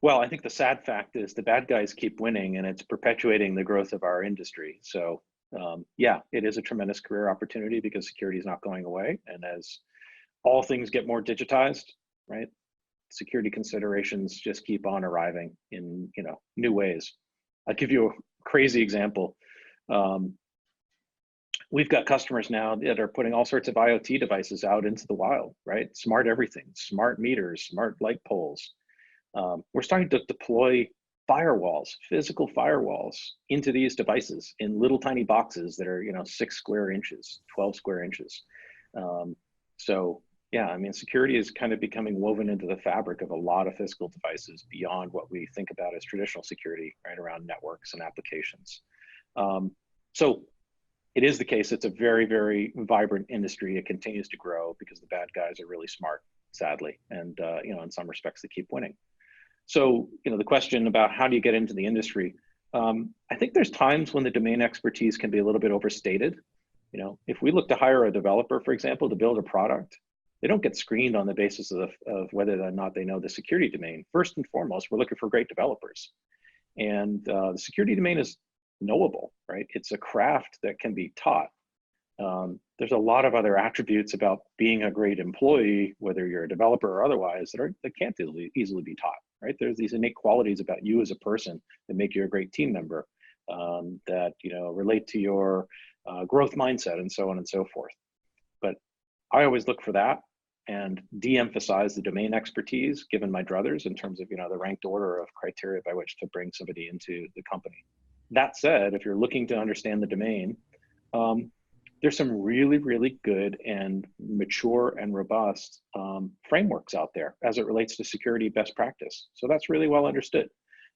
Well, I think the sad fact is the bad guys keep winning, and it's perpetuating the growth of our industry. So, yeah, it is a tremendous career opportunity because security is not going away. And as all things get more digitized, right, security considerations just keep on arriving in new ways. I'll give you a crazy example. Um, we've got customers now that are putting all sorts of IoT devices out into the wild, right? Smart everything, smart meters, smart light poles. We're starting to deploy firewalls, physical firewalls into these devices in little tiny boxes that are, 6 square inches, 12 square inches. Um, so yeah, I mean, security is kind of becoming woven into the fabric of a lot of physical devices beyond what we think about as traditional security, right, around networks and applications. So it is the case. It's a very, very vibrant industry. It continues to grow because the bad guys are really smart, sadly, and in some respects, they keep winning. So, the question about how do you get into the industry? I think there's times when the domain expertise can be a little bit overstated. If we look to hire a developer, for example, to build a product, they don't get screened on the basis of whether or not they know the security domain. First and foremost, we're looking for great developers. And the security domain is knowable, right? It's a craft that can be taught. There's a lot of other attributes about being a great employee, whether you're a developer or otherwise, that can't easily be taught, right? There's these innate qualities about you as a person that make you a great team member, that relate to your growth mindset and so on and so forth. But I always look for that and de-emphasize the domain expertise given my druthers in terms of the ranked order of criteria by which to bring somebody into the company. That said, if you're looking to understand the domain, there's some really, really good and mature and robust frameworks out there as it relates to security best practice. So that's really well understood.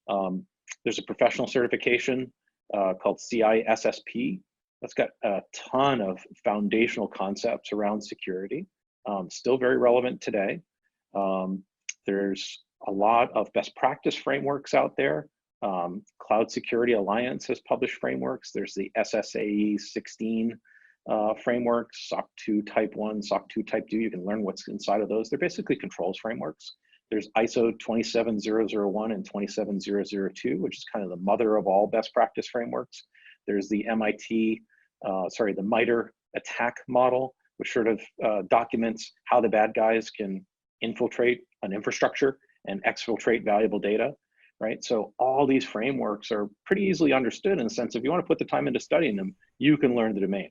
There's a professional certification called CISSP. That's got a ton of foundational concepts around security, still very relevant today. There's a lot of best practice frameworks out there. Cloud Security Alliance has published frameworks. There's the SSAE 16 frameworks, SOC 2 Type 1, SOC 2 Type 2. You can learn what's inside of those. They're basically controls frameworks. There's ISO 27001 and 27002, which is kind of the mother of all best practice frameworks. There's the the MITRE attack model, which sort of documents how the bad guys can infiltrate an infrastructure and exfiltrate valuable data, right? So all these frameworks are pretty easily understood in the sense if you want to put the time into studying them, you can learn the domain.